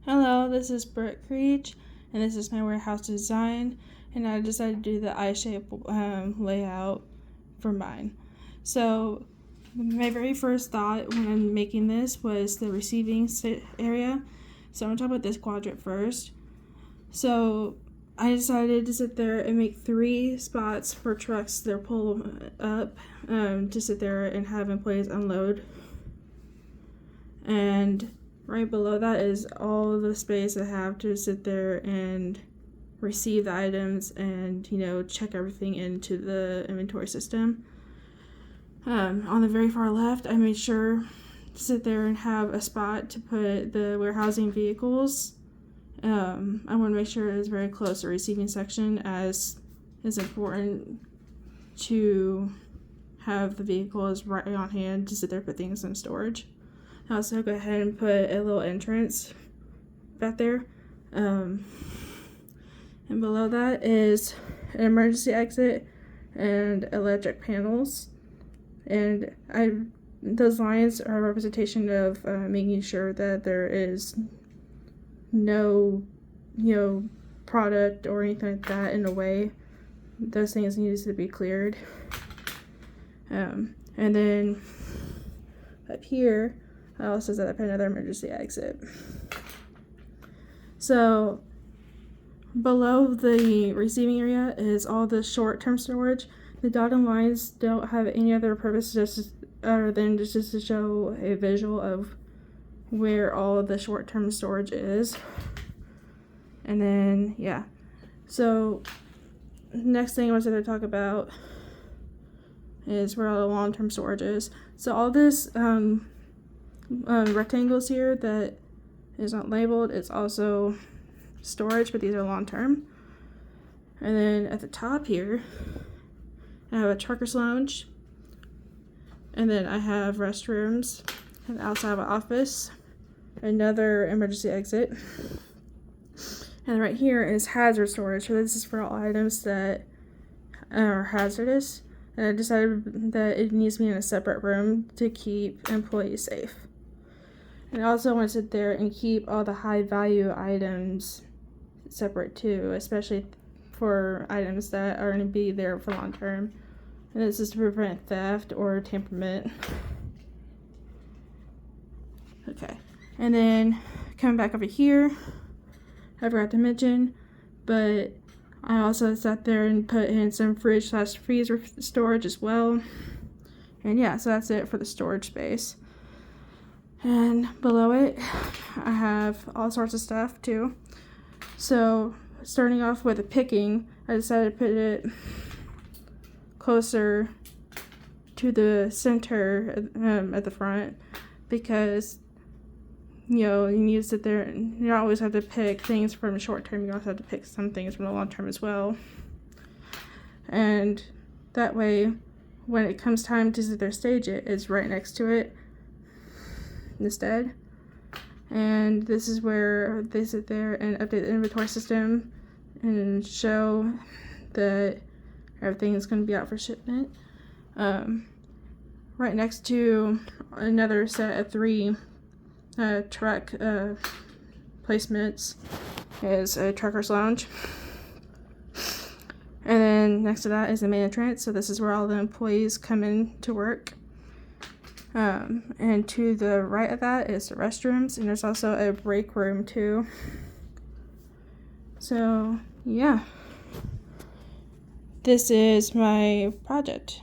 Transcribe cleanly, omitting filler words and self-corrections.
Hello, this is Brooke Creech, and this is my warehouse design, and I decided to do the I-shape layout for mine. So my very first thought when I'm making this was the receiving area. So I'm going to talk about this quadrant first. So I decided to sit there and make 3 spots for trucks that pull up to sit there and have employees unload. And right below that is all the space I have to sit there and receive the items and, check everything into the inventory system. On the very far left, I made sure to sit there and have a spot to put the warehousing vehicles. I want to make sure it is very close to the receiving section, as it's important to have the vehicles right on hand to sit there and put things in storage. I also go ahead and put a little entrance back there. And below that is an emergency exit and electric panels. And those lines are a representation of making sure that there is no, product or anything like that in the way. Those things need to be cleared. And then up here, I also set up another emergency exit. So below the receiving area is all the short-term storage. The dotted lines don't have any other purpose other than just to show a visual of where all of the short-term storage is. And then, so next thing I want to talk about is where all the long-term storage is. So all this rectangles here that is not labeled, it's also storage, but these are long-term. And then at the top here, I have a trucker's lounge, and then I have restrooms, and outside of an office, another emergency exit, and right here is hazard storage. So this is for all items that are hazardous, and I decided that it needs to be in a separate room to keep employees safe. And I also want to sit there and keep all the high value items separate too, especially for items that are going to be there for long term. And this is to prevent theft or tamperment. Okay, and then coming back over here, I forgot to mention, but I also sat there and put in some fridge/freezer storage as well. And so that's it for the storage space. And below it, I have all sorts of stuff too. So starting off with the picking, I decided to put it closer to the center at the front, because you need to sit there and you always have to pick things from the short term. You also have to pick some things from the long term as well. And that way, when it comes time to sit there stage it, it's right next to it instead. And this is where they sit there and update the inventory system and show that everything is going to be out for shipment. Right next to another set of 3 truck placements is a trucker's lounge. And then next to that is the main entrance. So this is where all the employees come in to work. And to the right of that is the restrooms, and there's also a break room too. So this is my project.